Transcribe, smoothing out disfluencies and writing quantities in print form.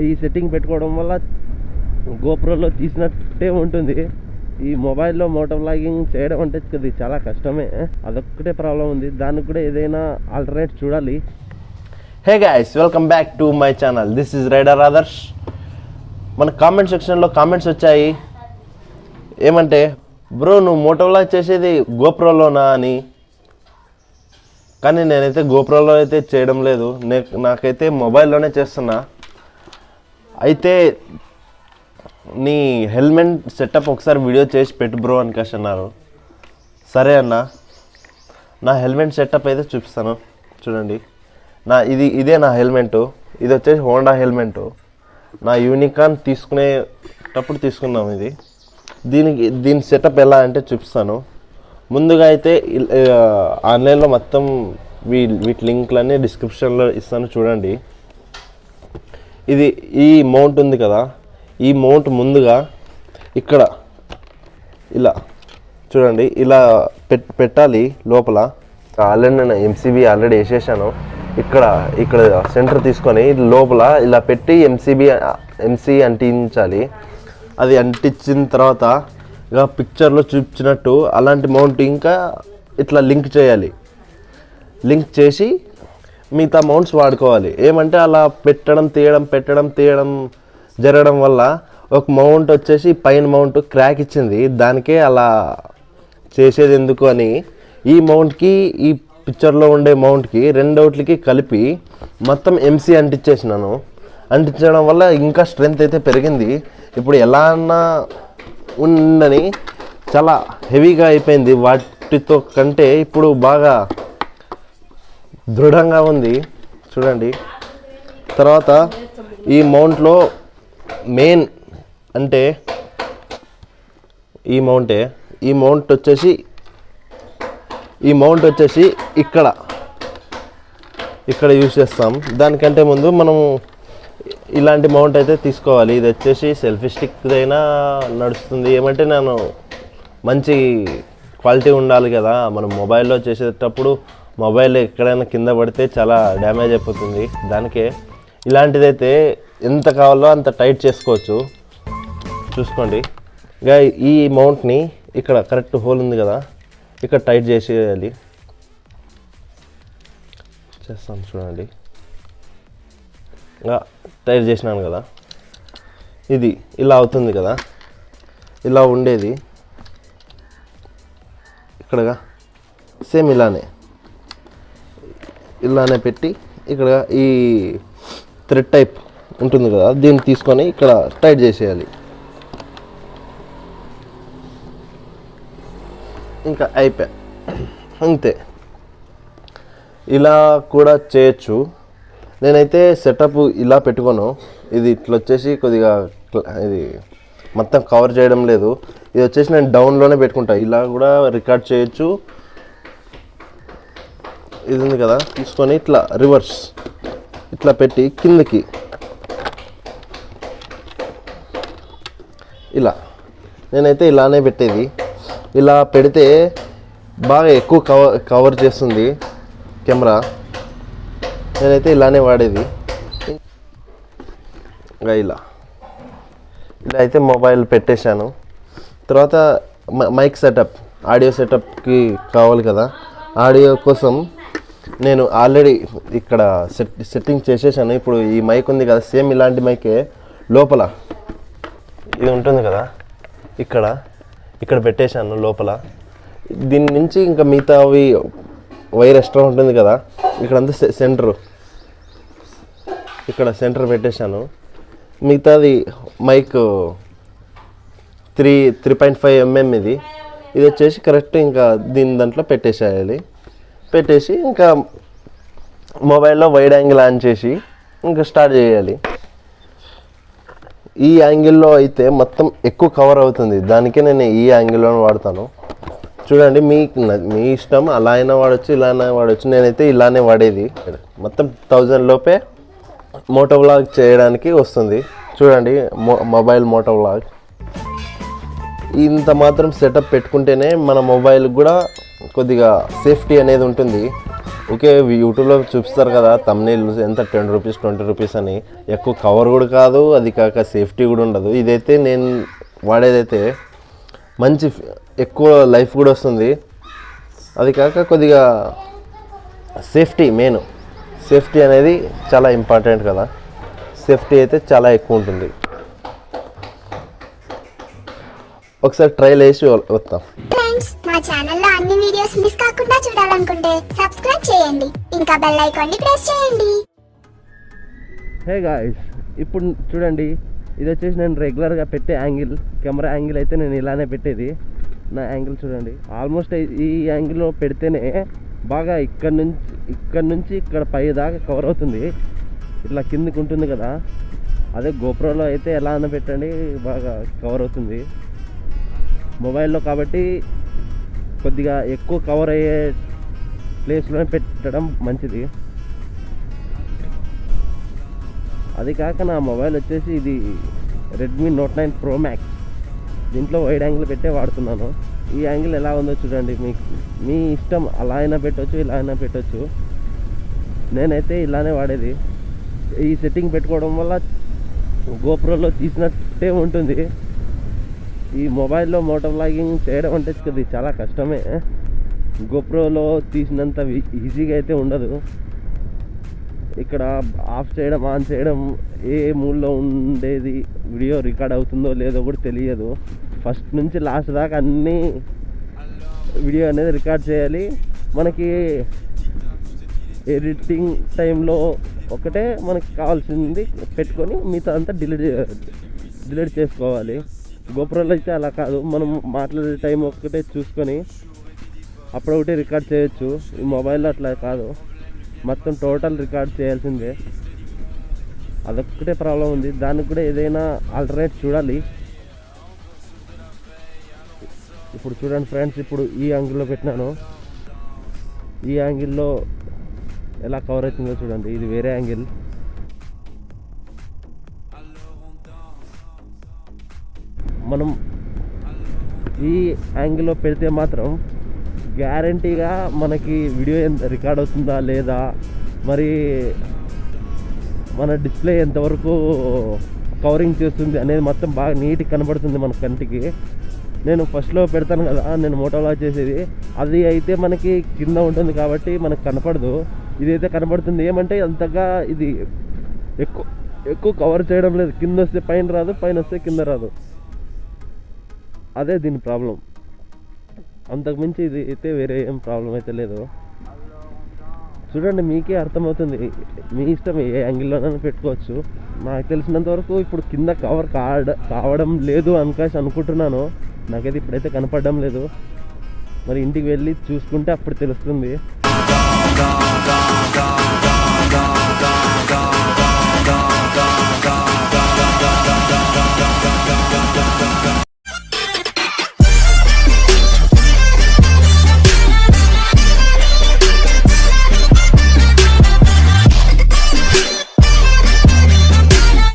ఈ సెట్టింగ్ పెట్టుకోవడం వల్ల గోప్రోలో తీసినట్టే ఉంటుంది. ఈ మొబైల్లో మోటో వ్లాగింగ్ చేయడం అంటే అది చాలా కష్టమే. అదొక్కటే ప్రాబ్లం ఉంది. దానికి కూడా ఏదైనా ఆల్టర్నేట్ చూడాలి. Hey guys, welcome back to my channel. This is rider Adarsh. మన కామెంట్ సెక్షన్లో కామెంట్స్ వచ్చాయి ఏమంటే, బ్రో నువ్వు మోటో వ్లాగ్ చేసేది గోప్రోలోనా అని. కానీ నేనైతే గోప్రోలో అయితే చేయడం లేదు, నాకైతే మొబైల్లోనే చేస్తున్నా. అయితే నీ హెల్మెట్ సెటప్ ఒకసారి వీడియో చేసి పెట్టు బ్రో అని అన్నారు. సరే అన్న, నా హెల్మెట్ సెటప్ అయితే చూపిస్తాను. చూడండి, ఇదే నా హెల్మెట్. ఇది వచ్చేసి హోండా హెల్మెట్. నా యూనికాన్ తీసుకునేటప్పుడు తీసుకున్నాం ఇది. దీని సెటప్ ఎలా అంటే చూపిస్తాను. ముందుగా అయితే ఆన్లైన్లో మొత్తం వీటి లింక్లన్నీ డిస్క్రిప్షన్లో ఇస్తాను, చూడండి. ఈ మౌంట్ ఉంది కదా, ఈ మౌంట్ ముందుగా ఇక్కడ ఇలా చూడండి, ఇలా పెట్టాలి లోపల. ఆల్రెడీ నేను ఎంసీబీ ఆల్రెడీ వేసేసాను. ఇక్కడ సెంటర్ తీసుకొని లోపల ఇలా పెట్టి ఎంసీ అంటించాలి. అది అంటించిన తర్వాత ఇక పిక్చర్లో చూపించినట్టు అలాంటి మౌంట్ ఇంకా ఇట్లా లింక్ చేయాలి. లింక్ చేసి మిగతా మౌంట్స్ వాడుకోవాలి. ఏమంటే అలా పెట్టడం తీయడం జరగడం వల్ల ఒక మౌంట్ వచ్చేసి పైన మౌంట్ క్రాక్ ఇచ్చింది. దానికే అలా చేసేది ఎందుకు అని ఈ మౌంట్కి ఈ పిక్చర్లో ఉండే మౌంట్కి రెండోట్లకి కలిపి మొత్తం ఎంసీ అంటించేసినాను. అంటించడం వల్ల ఇంకా స్ట్రెంగ్త్ అయితే పెరిగింది. ఇప్పుడు ఎలా అన్నా ఉండని చాలా హెవీగా అయిపోయింది. వాటితో కంటే ఇప్పుడు బాగా దృఢంగా ఉంది, చూడండి. తర్వాత ఈ మౌంట్లో మెయిన్ అంటే ఈ మౌంట్ వచ్చేసి ఇక్కడ యూజ్ చేస్తాం. దానికంటే ముందు మనం ఇలాంటి మౌంట్ అయితే తీసుకోవాలి. ఇది వచ్చేసి సెల్ఫీ స్టిక్ అయినా నడుస్తుంది. ఏమంటే నేను మంచి క్వాలిటీ ఉండాలి కదా. మనం మొబైల్లో చేసేటప్పుడు మొబైల్ ఎక్కడైనా కింద పడితే చాలా డ్యామేజ్ అయిపోతుంది. దానికే ఇలాంటిదైతే ఎంత కావాలో అంత టైట్ చేసుకోవచ్చు, చూసుకోండి. ఇక ఈ మౌంట్ని ఇక్కడ కరెక్ట్ హోల్ ఉంది కదా, ఇక్కడ టైట్ చేసేయాలి. చేస్తాను చూడండి. టైట్ చేసినాను కదా, ఇది ఇలా అవుతుంది కదా. ఇలా ఉండేది ఇక్కడగా సేమ్ ఇలానే పెట్టి ఇక్కడ ఈ థ్రెడ్ టైప్ ఉంటుంది కదా, దీన్ని తీసుకొని ఇక్కడ టైట్ చేసేయాలి. ఇంకా అయిపోయా, అంతే. ఇలా కూడా చేయొచ్చు. నేనైతే సెటప్ ఇలా పెట్టుకోను. ఇది ఇట్లా వచ్చేసి కొద్దిగా ఇది మొత్తం కవర్ చేయడం లేదు. ఇది వచ్చేసి నేను డౌన్లోనే పెట్టుకుంటా. ఇలా కూడా రికార్డ్ చేయొచ్చు. ఇది ఉంది కదా, తీసుకొని ఇట్లా రివర్స్ ఇట్లా పెట్టి కిందకి ఇలా, నేనైతే ఇలానే పెట్టేది. ఇలా పెడితే బాగా ఎక్కువ కవర్ చేస్తుంది కెమెరా. నేనైతే ఇలానే వాడేది. ఇలా అయితే మొబైల్ పెట్టేశాను. తర్వాత మైక్ సెటప్, ఆడియో సెటప్కి కావాలి కదా. ఆడియో కోసం నేను ఆల్రెడీ ఇక్కడ సెట్టింగ్ చేసేసాను. ఇప్పుడు ఈ మైక్ ఉంది కదా, సేమ్ ఇలాంటి మైకే లోపల ఇది ఉంటుంది కదా, ఇక్కడ పెట్టేశాను లోపల. దీని నుంచి ఇంకా మిగతావి వైర్ ఎక్స్ట్రా ఉంటుంది కదా, ఇక్కడంతా సెంటర్ పెట్టేశాను. మిగతాది మైక్ 3.5 mm ఇది వచ్చేసి కరెక్ట్ ఇంకా దీని దాంట్లో పెట్టేసేయాలి. పెట్టేసి ఇంకా మొబైల్లో వైడ్ యాంగిల్ ఆన్ చేసి ఇంకా స్టార్ట్ చేయాలి. ఈ యాంగిల్లో అయితే మొత్తం ఎక్కువ కవర్ అవుతుంది. దానికే నేను ఈ యాంగిల్లో వాడతాను. చూడండి, మీ ఇష్టం. అలా అయినా వాడచ్చు, ఇలా అయినా వాడచ్చు. నేనైతే ఇలానే వాడేది. మొత్తం 1000 లోపే మోటో వ్లాగ్ చేయడానికి వస్తుంది. చూడండి, మొబైల్ మోటో వ్లాగ్. ఇంత మాత్రం సెటప్ పెట్టుకుంటేనే మన మొబైల్ కూడా కొద్దిగా సేఫ్టీ అనేది ఉంటుంది. ఓకే యూట్యూబ్లో చూపిస్తారు కదా తమ్నెయిల్స్ ఎంత 10 రూపీస్ 20 రూపీస్ అని, ఎక్కువ కవర్ కూడా కాదు, అది కాక సేఫ్టీ కూడా ఉండదు. ఇదైతే నేను వాడేదైతే మంచి ఎక్కువ లైఫ్ కూడా వస్తుంది, అది కాక కొద్దిగా సేఫ్టీ మెయిన్. సేఫ్టీ అనేది చాలా ఇంపార్టెంట్ కదా, సేఫ్టీ అయితే చాలా ఎక్కువ ఉంటుంది. ఒకసారి ట్రైల్ వేసి వస్తాం. ఫ్రెండ్స్, మా ఛానల్లో అన్ని వీడియోస్ మిస్ కాకుండా చూడాలనుకుంటే సబ్స్క్రైబ్ చేయండి, ఇంకా బెల్ ఐకాన్ ని ప్రెస్ చేయండి. హే గాయ్స్, ఇప్పుడు చూడండి, ఇది వచ్చేసి నేను రెగ్యులర్గా పెట్టే యాంగిల్, కెమెరా యాంగిల్ అయితే నేను ఇలానే పెట్టేది. నా యాంగిల్ చూడండి, ఆల్మోస్ట్ ఈ యాంగిల్లో పెడితేనే బాగా ఇక్కడ నుంచి ఇక్కడ పై దాకా కవర్ అవుతుంది. ఇట్లా కిందికి ఉంటుంది కదా, అదే గోప్రోలో అయితే ఎలా అన్న పెట్టండి బాగా కవర్ అవుతుంది. మొబైల్లో కాబట్టి కొద్దిగా ఎక్కువ కవర్ అయ్యే ప్లేస్లోనే పెట్టడం మంచిది. అది కాక నా మొబైల్ వచ్చేసి ఇది రెడ్మీ నోట్ 9 ప్రో మ్యాక్స్. దీంట్లో వైడ్ యాంగిల్ పెట్టే వాడుతున్నాను. ఈ యాంగిల్ ఎలా ఉందో చూడండి, మీకు మీ ఇష్టం, అలా అయినా పెట్టవచ్చు, ఇలా అయినా పెట్టవచ్చు. నేనైతే ఇలానే వాడేది. ఈ సెట్టింగ్ పెట్టుకోవడం వల్ల గోప్రోలో తీసినట్టే ఉంటుంది. ఈ మొబైల్లో మోటో వ్లాగింగ్ చేయడం అంటే ఇది చాలా కష్టమే. గోప్రోలో తీసినంత ఈజీగా అయితే ఉండదు. ఇక్కడ ఆఫ్ చేయడం, ఆన్ చేయడం, ఏ మూడ్లో ఉండేది వీడియో రికార్డ్ అవుతుందో లేదో కూడా తెలియదు. ఫస్ట్ నుంచి లాస్ట్ దాకా అన్నీ వీడియో అనేది రికార్డ్ చేయాలి. మనకి ఎడిటింగ్ టైంలో ఒకటే మనకి కావాల్సింది పెట్టుకొని మిగతా అంతా డిలీట్ చేసుకోవాలి. గోప్రోలో అయితే అలా కాదు, మనం మాట్లాడే టైం ఒక్కటే చూసుకొని అప్పుడొకటి రికార్డ్ చేయొచ్చు. ఈ మొబైల్లో అట్లా కాదు, మొత్తం టోటల్ రికార్డ్ చేయాల్సిందే. అదొక్కటే ప్రాబ్లం ఉంది. దానికి కూడా ఏదైనా ఆల్టర్నేట్ చూడాలి. ఇప్పుడు చూడండి ఫ్రెండ్స్, ఇప్పుడు ఈ యాంగిల్లో పెట్టినాను. ఈ యాంగిల్లో ఎలా కవర్ అవుతుందో చూడండి. ఇది వేరే యాంగిల్. మనం ఈ యాంగిల్లో పెడితే మాత్రం గ్యారంటీగా మనకి వీడియో రికార్డ్ అవుతుందా లేదా, మరి మన డిస్ప్లే ఎంతవరకు కవరింగ్ చేస్తుంది అనేది మొత్తం బాగా నీట్గా కనబడుతుంది మన కంటికి. నేను ఫస్ట్లో పెడతాను కదా, నేను మోటోలా చేసేది, అది అయితే మనకి కింద ఉంటుంది కాబట్టి మనకు కనపడదు. ఇదైతే కనబడుతుంది. ఏమంటే అంతగా ఇది ఎక్కువ కవర్ చేయడం లేదు. కింద వస్తే పైన రాదు, పైన వస్తే కింద రాదు. అదే దీని ప్రాబ్లం. అంతకుమించి ఇది అయితే వేరే ఏం ప్రాబ్లం అయితే లేదు. చూడండి, మీకే అర్థమవుతుంది. మీ ఇష్టం, ఏ యాంగిల్లోనైనా పెట్టుకోవచ్చు. నాకు తెలిసినంత వరకు ఇప్పుడు కింద కవర్ కావడం లేదు అనుకుంటున్నాను. నాకైతే ఇప్పుడైతే కనపడడం లేదు. మరి ఇంటికి వెళ్ళి చూసుకుంటే అప్పుడు తెలుస్తుంది.